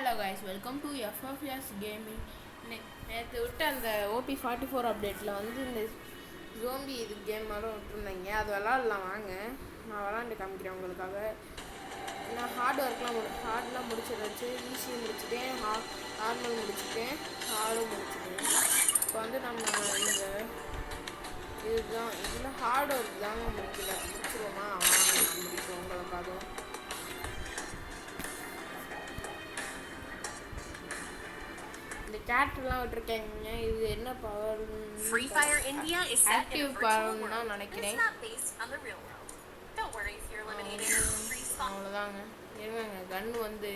Hello guys, welcome to FFS gaming. நேற்று விட்டு அந்த OP44 அப்டேட்டில் வந்து இந்த ஜோம்பி இது கேம் மாதிரி விட்டுருந்தாங்க. அது விளாட்லாம் வாங்க, நான் விளாண்டு காமிக்கிறேன் உங்களுக்காக. நான் ஹார்ட்லாம் முடிச்சிருச்சு, ஈஸி முடிச்சுட்டேன், நார்மல் முடிச்சுட்டேன், ஹார்டும் முடிச்சுட்டேன். இப்போ வந்து நம்ம இந்த இதுதான் இதில் ஹார்டு ஒர்க் தாங்க முடிச்சிருவோமா? வாங்க முடிப்போம் உங்களுக்காக. இந்த கேரக்டர்லாம் விட்டுருக்கேங்க. இது என்ன power? Free Fire India is set in a virtual world. நினைக்கிறேன். It's not based on the real world. Don't worry if you're eliminated. Free spawn. அவ்வளோதாங்க. இருங்க, கன் வந்து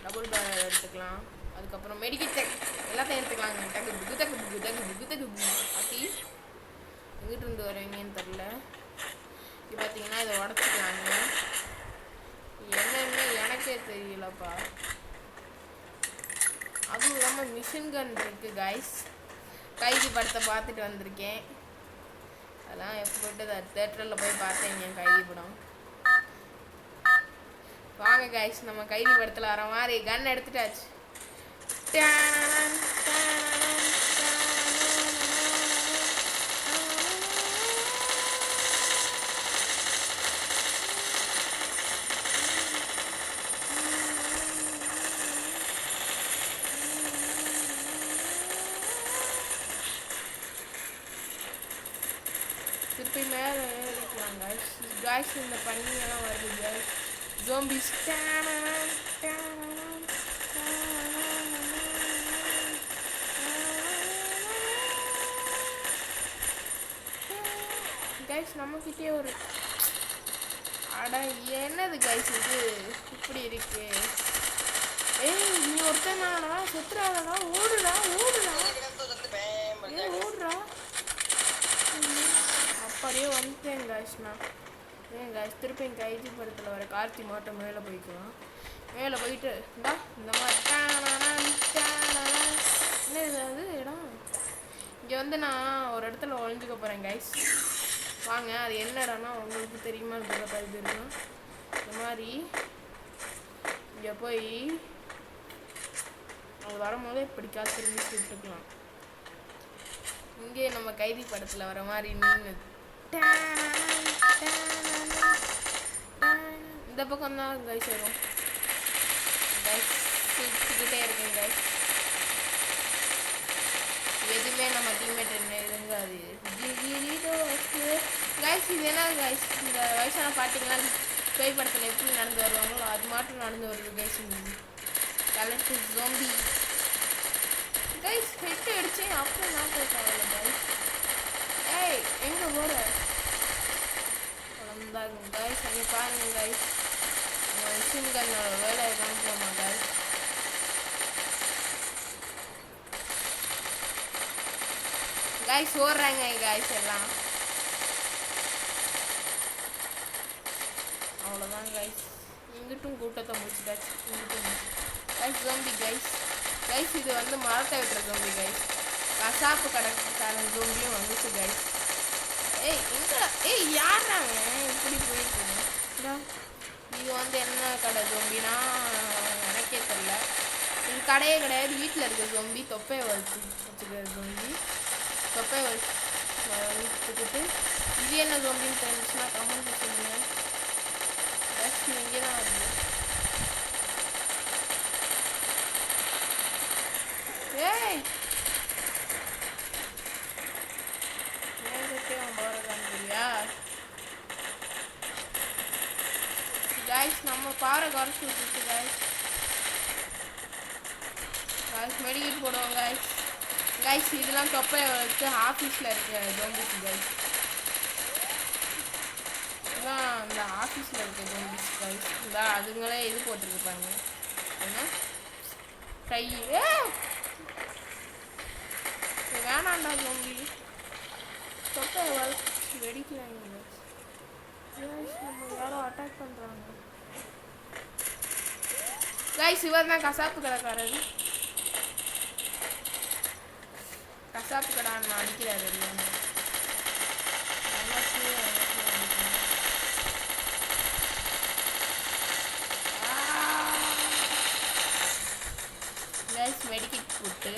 டபுள் பேரல் எடுத்துக்கலாம். அதுக்கப்புறம் மெடிக்கல் செக் எல்லாத்தையும் எடுத்துக்கலாங்க. டக்கு புக்கு தக்கு புக்கு தக்கு புக்கு தக்கு ஆத்தி எங்கிட்டு இருந்து வரீங்கன்னு தெரில. இது பார்த்தீங்கன்னா இதை உடச்சிக்கலாங்க. என்னன்னு எனக்கே தெரியலப்பா. அதுவும் இல்லாமல் மிஷின் கன் இருக்குது கைஸ். கைதி படத்தை பார்த்துட்டு வந்திருக்கேன். அதெல்லாம் எப்போட்டு தேட்டரில் போய் பார்த்தேங்க கைதி படம். வாங்க கைஸ், நம்ம கைதி படத்தில் வர மாதிரி கன் எடுத்துட்டாச்சு. திருப்பி மேலே ஏறிக்கலாம் காய்ஸ். இந்த பண்ணியெல்லாம் வருது காய்ஸ். Zombies guys. நம்மக்கிட்டே ஒரு அட என்னது கைஸ் இது இப்படி இருக்கு? ஏய், நீ ஒருத்தனாடா, செத்துறாடா, ஓடுடா ஓடுடா, ஓடுறா. அப்படியே வந்துட்டேன் கைஸ். நான் கைஸ் திருப்பி என் கைதி படத்தில் வர கார்த்தி மாட்டம் மேலே போய்க்கலாம். மேலே போயிட்டு இந்த மாதிரி என்ன இது இடம்? இங்கே வந்து நான் ஒரு இடத்துல ஒழிஞ்சுக்க போகிறேன் கைஸ். வாங்க, அது என்ன இடம்னா உங்களுக்கு தெரியுமா? தெரியும். இந்த மாதிரி இங்கே போய் அவங்க வரும்போதே பிடிக்காது திரும்பி விட்டுக்கலாம். இங்கே நம்ம கைதி படத்தில் வர மாதிரி நின்று இந்த பக்கம் தான் கைஸ் வரும். கைஸ் சிரிச்சுக்கிட்டே இருக்கேன் கைஸ். எதுவுமே நம்ம டீம்மேட் என்ன இருங்காது கைஸ். இது என்ன கைஸ்? இந்த வயசான பாட்டிங்களாம் பேய் படத்தில் எப்படி நடந்து வருவாங்களோ அது மாட்டும் நடந்து வருது guys. Collect zombie guys. Head அடிச்சேன், அப்போ நான் போய் தேவையில்ல கைஸ். ஏய், எங்கே போகிற? குழந்தாங்க கைஸ். அங்கே பாருங்க கைஸ், மிஷின் கன்னோட வேலையை காமிக்கலாமா கைஸ்? கைஸ் ஓடுறாங்க கைஸ் எல்லாம். அவ்வளோதான் கைஸ். இங்கிட்டும் கூட்டத்தை முடிச்சுட்டாச்சு. இங்கிட்டும் கைஸ் ஜோம்பி கைஸ். கைஸ் இது வந்து மரத்தை விட்டுற ஜோம்பி கைஸ். கசாப்பு கடைக்காரன் ஜோம்பியும் வந்துச்சு கைஸ். ஏய் எங்க? ஏய் யாராங்க இப்படி போயிருக்கீங்க? இது வந்து என்ன கடை ஜோம்பினா எனக்கே தெரியல. இது கடையே கிடையாது, வீட்டில் இருக்க ஜோம்பி. தொப்பையை வச்சுக்கிற ஜோம்பி. தொப்பையை வச்சுக்கிட்டு இது என்ன ஜோம்பின்னு தெரிஞ்சுச்சுன்னா கமெண்ட் சொல்லுங்க. கைஸ் இங்கே தான் வருது. ஏய் கைஸ், நம்ம பாறை குறைச்சி விட்டுச்சு கைஸ். கைஸ் மெடிக்கெட் போடுவோம் கைஸ். கைஸ் இதெல்லாம் தொப்பையை வச்சு ஆஃபீஸில் இருக்க ஜோம்பிஸ் கைஸ். இதுதான் இந்த ஆஃபீஸில் இருக்க ஜோம்பிஸ் கைஸ். இந்த அதுங்களே இது போட்டுருப்பாங்க என்ன கை. வேணாண்டா ஜோம்பி, தொப்பையை வச்சு வெடிக்கலாங்க. நம்ம யாரோ அட்டாக் பண்ணுறாங்க கைஸ். இவர் தான் கசாப்பு கடைக்காரர். கசாப்பு கடை அடிக்கிறாரு இல்லைன்னு மெடிக்கிட் போட்டு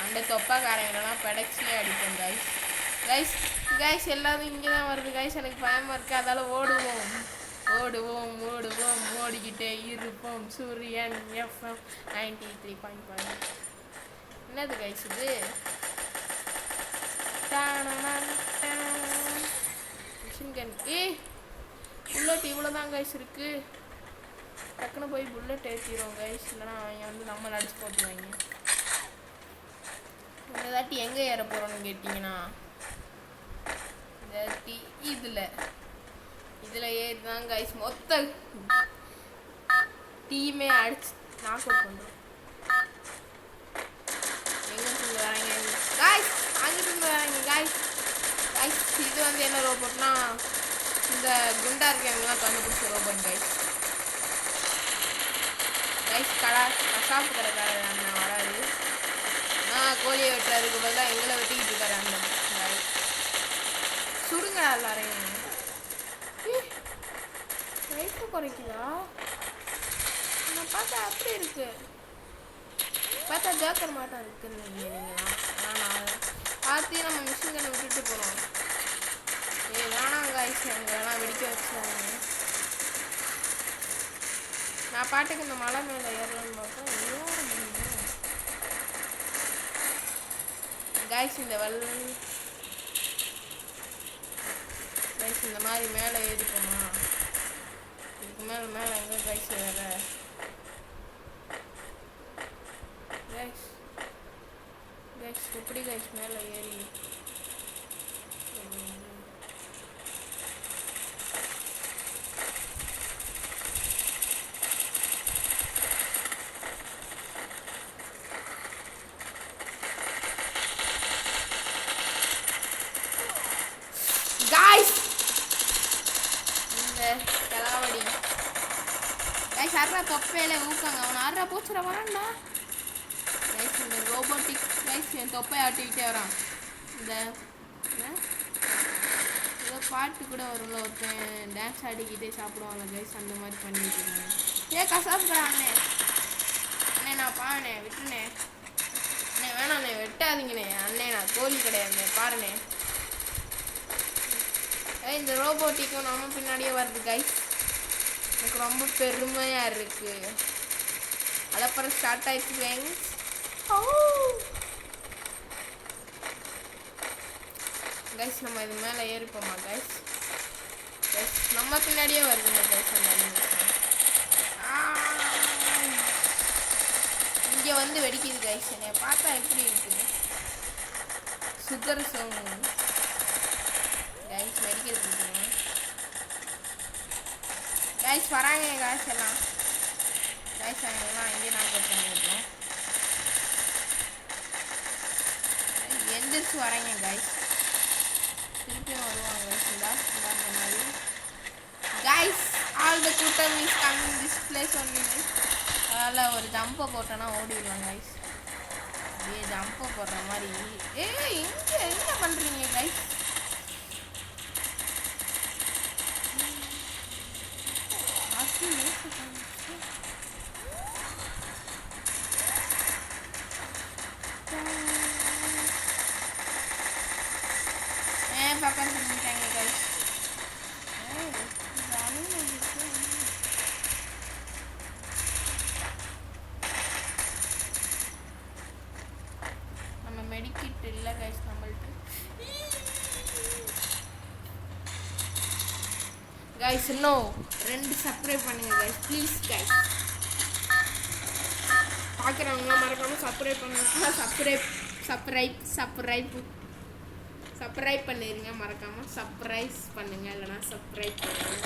அந்த தொப்பாக்காரங்களெல்லாம் படைச்சியே அடிப்போம் கைஸ். கைஸ் கைஸ் எல்லாரும் இங்கே தான் வருது கைஸ். எனக்கு பயமாக இருக்குது, அதால் ஓடுவோம் ஓடுவோம் ஓடுவோம் ஓடிக்கிட்டே இருப்போம். சூரியன் எஃப்எம் 93.5. என்னது கைஸ் இது? Machine gun. புல்லட் இவ்வளோ தான் கைஸ் இருக்குது. டக்குன்னு போய் புல்லட் ஏற்றிடுவோம் கைஸ், இல்லைனா அவங்க வந்து நம்மளை அடிச்சு போட்டுருவாங்க. இந்த தாட்டி எங்கே ஏற போகிறோன்னு கேட்டிங்கன்னா இந்த தாட்டி இதில் ஏறி தான் கைஸ் மொத்த டீமே அடிச்சு நாக் அவுட் பண்ணுறோம். எங்கிட்டு வராங்க கைஸ்? அங்கிட்டு வராங்க கைஸ். கைஸ் இது வந்து என்ன ரோபோட்னா இந்த குண்டா இருக்கவங்கலாம் கண்டுபிடிச்ச ரோபோட் கைஸ். கைஸ் கசாப்பு கடைக்காரர் அண்ணன் வராது. கோழியை வெட்டுறதுக்கு பதிலாக எங்களை வெட்டிக்கிட்டு இருக்காரு அந்த மாதிரி. சுடுங்க எல்லாரையும். லைஃப் குறைக்குதா? நான் பார்த்தா அப்படி இருக்கு, பார்த்தா ஜோக்கர் மாட்டம் இருக்குன்னு நீங்களாம். ஆனால் பார்த்து நம்ம மிஷின் கண்ணை விட்டுட்டு போகிறோம். வேணாம் காய்ச்சி எங்கெல்லாம் வெடிக்க வச்சாங்க. நான் பாட்டுக்கு இந்த மலை மேலே ஏறலான்னு பார்த்தோம். கைஸ் இந்த கைஸ் இந்த மாதிரி மேலே ஏறிப்போமா? இதுக்கு மேலே எங்கே கைஸ் வேற? கைஸ் கைஸ் எப்படி கைஸ் மேலே ஏறி? கலாவடி கைஸ் அறா தொப்பையில ஊக்காங்க. அவனை அறா போச்சுட வரான்டா கைஸ். இந்த ரோபோட்டிக் கைஸ் என் தொப்பை ஆட்டிக்கிட்டே வரான். இந்த ஏதோ பாட்டு கூட வரும்ல, ஒருத்தன் டான்ஸ் ஆடிக்கிட்டே சாப்பிடுவாங்க கைஸ், அந்த மாதிரி பண்ணிட்டு இருக்காங்க. கசாப்புக்கிறேன் அண்ணே. அண்ணே நான் பாருண்ணே விட்டுனே. அண்ணே வேணாண்ணே வெட்டாதீங்கண்ணே. அண்ணே நான் கோழி கிடையாதுண்ணே பாருண்ணே. இந்த ரோபோட்டிக்கும் நம்ம பின்னாடியே வருது கைஸ். எனக்கு ரொம்ப பெருமையாக இருக்குது. அப்புறம் ஸ்டார்ட் ஆயிடுச்சு கைஸ். கைஸ் நம்ம இது மேலே ஏறிப்போமா கைஸ்? கைஸ் நம்ம பின்னாடியே வருதுங்க கைஸ். அந்த இங்கே வந்து வெடிக்குது கைஸ். என்னை பார்த்தா எப்படி இருக்குது? சுகர் சோமு கைஸ் வெடிக்கிறது கைஸ். வராங்க கைஸ் எல்லாம். கைஸ் எல்லாம் இங்கே நான் பண்ணிடுறோம். எந்திரிச்சு வராங்க கைஸ். திருப்பியும் வருவாங்க கைஸ். இந்த மாதிரி கைஸ் ஆல் த கூட்டம் is coming this place only. அதனால் ஒரு ஜம்பை போட்டோன்னா ஓடிடுவாங்க கைஸ். அப்படியே ஜம்பை போடுற மாதிரி. இங்கே என்ன பண்ணுறீங்க கைஸ்? பக்கம் செஞ்சுட்டாங்க கைஸ். நம்ம மெடிக்கிட் இல்லை கைஸ் நம்மள்ட்ட. கைஸ் இன்னும் 2 சப்ஸ்கிரைப் பண்ணுங்க கைஸ் ப்ளீஸ் கைஸ். பார்க்குறவங்களாம் மறக்காமல் சப்ஸ்கிரைப் பண்ணுங்க. சப்ஸ்கிரைப் பண்ணிடுங்க. மறக்காமல் சர்ப்ரைஸ் பண்ணுங்க, இல்லைனா சப்ஸ்கிரைப் பண்ணுங்க.